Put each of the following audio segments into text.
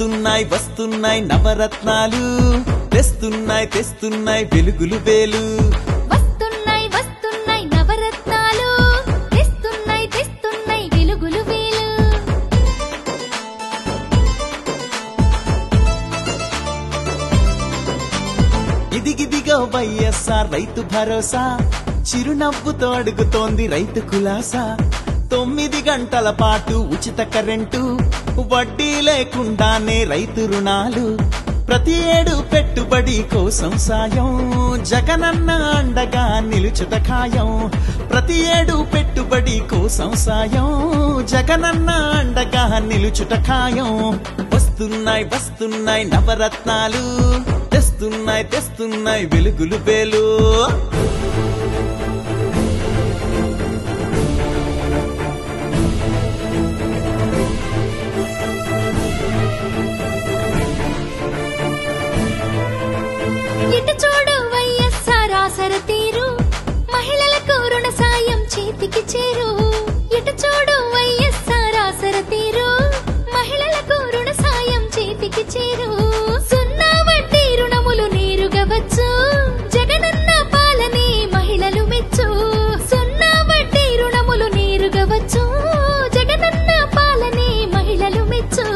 వస్తున్నాయి వస్తున్నాయి నవరత్నాలు తెస్తున్నాయి తెస్తున్నాయి వెలుగులు వేలు వస్తున్నాయి వస్తున్నాయి నవరత్నాలు తెస్తున్నాయి తెస్తున్నాయి వెలుగులు వేలు ఇదిగిదిగో వైఎస్ఆర్ రైతు భరోసా చిరునవ్వుతో అడుగుతోంది రైతు కులాసా 9 గంటల పాటు ఉచిత కరెంటు వడ్డీ లేకుండానే రైతు రుణాలు ప్రతి ఏడు పెట్టుబడి కోసం సాయం జగనన్న అండగా నిలుచుట ఖాయం ప్రతి ఏడు పెట్టుబడి కోసం సాయం జగనన్న అండగా నిలుచుట ఖాయం వస్తున్నాయి వస్తున్నాయి నవరత్నాలు తెస్తున్నాయి తెస్తున్నాయి వెలుగులు వేలు ఇటు చూడు వైఎస్ఆర్ ఆసర తీరు మహిళలకు రుణ సాయం చేతికి చేరు ఇటు చూడు వైఎస్ఆర్ ఆసర తీరు మహిళలకు రుణ సాయం చేతికి చేరు సున్నా వడ్డీ రుణములు నేరుగా వచ్చు జగనన్న పాలనే మహిళలు మెచ్చు సున్నా వడ్డీ రుణములు నేరుగా వచ్చు జగనన్న పాలనే మహిళలు మెచ్చు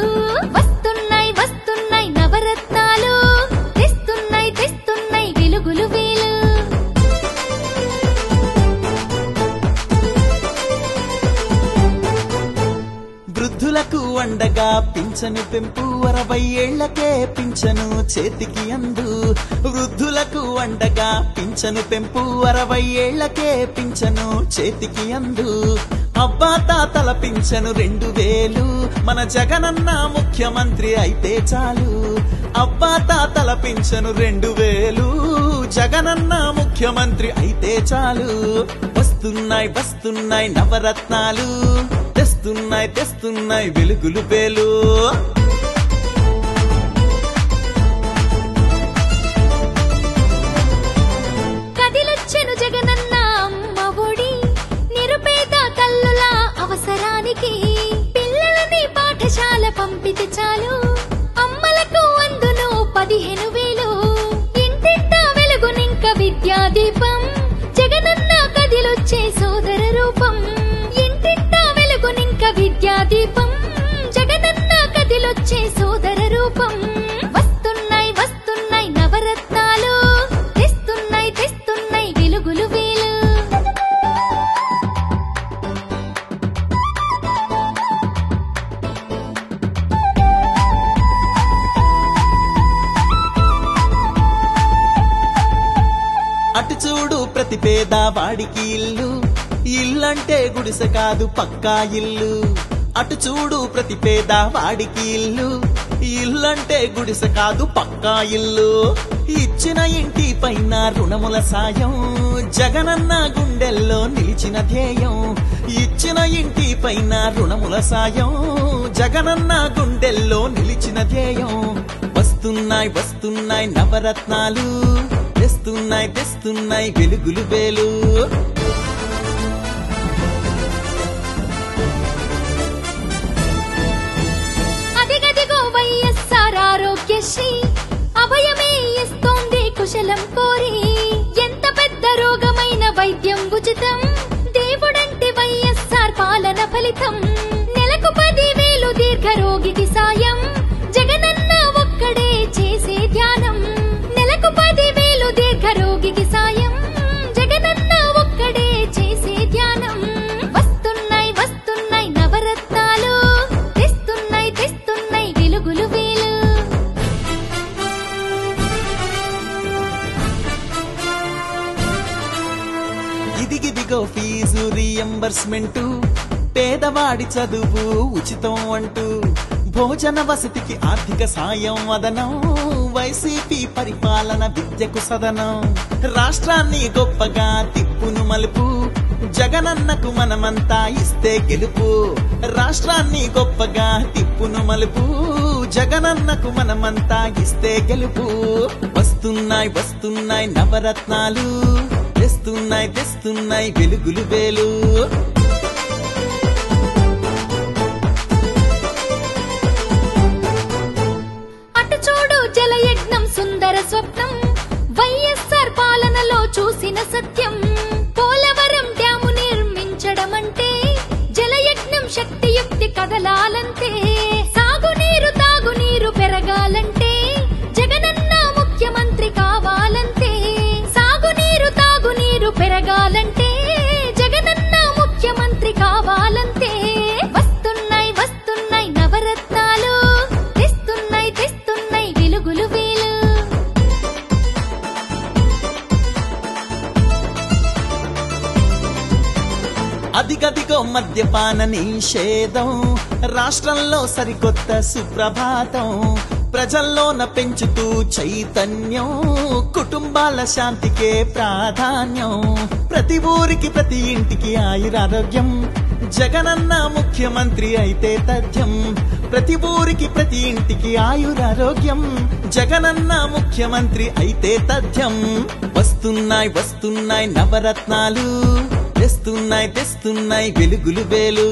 వస్తున్నాయి వస్తున్నాయి నవరత్నాలు తెస్తున్నాయి తెస్తున్నాయి వెలుగులు వేలు వృద్ధులకు అండగా పింఛను పెంపు 60 ఏళ్లకే పింఛను చేతికి అందు వృద్ధులకు అండగా పింఛను పెంపు 60 ఏళ్లకే పింఛను చేతికి అందు అబ్బా తాతల పింఛను 2000 మన జగనన్న ముఖ్యమంత్రి అయితే చాలు అబ్బా తాతల పింఛను 2000 జగనన్న ముఖ్యమంత్రి అయితే చాలు వస్తున్నాయి వస్తున్నాయి నవరత్నాలు తెస్తున్నాయి తెస్తున్నాయి వెలుగులు వేలు కదిలొచ్చెను జగనన్న అమ్మ ఒడి నిరుపేద తల్లుల అవసరానికి పిల్లలని పాఠశాల పంపితే చాలు అమ్మలకు అందును 15,000 ఇంటింటా వెలుగునింక విద్యా దీపం జగనన్న కదిలొచ్చే సోదర రూపం ఇంటింటా వెలుగునింక విద్యా దీపం జగనన్న కదిలొచ్చే సోదర రూపం వస్తున్నాయి వస్తున్నాయి నవరత్నాలు తెస్తున్నాయి తెస్తున్నాయి వెలుగులు వేలు అటు చూడు ప్రతి పేదవాడికి ఇల్లు ఇల్లంటే గుడిసె కాదు పక్కా ఇల్లు అటు చూడు ప్రతి పేదవాడికి ఇల్లు ఇల్లంటే గుడిసె కాదు పక్కా ఇల్లు ఇచ్చిన ఇంటి పైన రుణముల సాయం జగనన్న గుండెల్లో నిలిచిన ధ్యేయం ఇచ్చిన ఇంటి పైన రుణముల సాయం జగనన్న గుండెల్లో నిలిచిన ధ్యేయం వస్తున్నాయి వస్తున్నాయి నవరత్నాలు తెస్తున్నాయి తెస్తున్నాయి వెలుగులు వేలు అదిగదిగో వైఎస్ఆర్ ఆరోగ్యశ్రీ అభయమే ఇస్తోంది కుశలం కోరి ఎంత పెద్ద రోగమైన వైద్యం ఉచితం దేవుడంటి వైఎస్ఆర్ పాలన ఫలితం నెలకు 10,000 దీర్ఘ రోగికి సాయం జగనన్న ఒక్కడే చేసే ధ్యానం నెలకు 10,000 దీర్ఘ రోగికి సాయం జగనన్న ఒక్కడే చేసే ధ్యానం వస్తున్నాయి వస్తున్నాయి నవరత్నాలు తెస్తున్నాయి తెస్తున్నాయి వెలుగులు వేలు ఇదిగిదిగో ఫీజు రీఎంబర్స్మెంట్ పేదవాడి చదువు ఉచితం అంటూ భోజన వసతికి ఆర్థిక సాయం వదనం వైసీపీ పరిపాలన విద్యకు సదనం రాష్ట్రాన్ని గొప్పగా తిప్పును మలుపు జగనన్నకు మనమంతా ఇస్తే గెలుపు రాష్ట్రాన్ని గొప్పగా తిప్పును మలుపు జగనన్నకు మనమంతా ఇస్తే గెలుపు వస్తున్నాయి వస్తున్నాయి నవరత్నాలు తెస్తున్నాయి తెస్తున్నాయి వెలుగులు వేలు పాలనలో చూసిన సత్యం. పోలవరం డ్యాము నిర్మించడమంటే జలయజ్ఞం శక్తియుక్తి కదలాలంటే, సాగునీరు తాగునీరు పెరగాలంటే జగనన్న ముఖ్యమంత్రి కావాలంటే, సాగునీరు తాగునీరు పెరగాలంటే జగనన్న ముఖ్యమంత్రి కావాలంటే. వస్తున్నాయి వస్తున్నాయి నవరత్నాలు, తెస్తున్నాయి తెస్తున్నాయి వెలుగులు వేలు. అదిగదిగో మద్యపాన నిషేధం, రాష్ట్రంలో సరికొత్త సుప్రభాతం. ప్రజల్లోన పెంచుతూ చైతన్యం, కుటుంబాల శాంతికే ప్రాధాన్యం. ప్రతి ఊరికి ప్రతి ఇంటికి ఆయురారోగ్యం, జగనన్న ముఖ్యమంత్రి అయితే తథ్యం. ప్రతి ఊరికి ప్రతి ఇంటికి ఆయురారోగ్యం, జగనన్న ముఖ్యమంత్రి అయితే తథ్యం. వస్తున్నాయి వస్తున్నాయి నవరత్నాలు, తెస్తున్నాయి తెస్తున్నాయి వెలుగులు వేలు.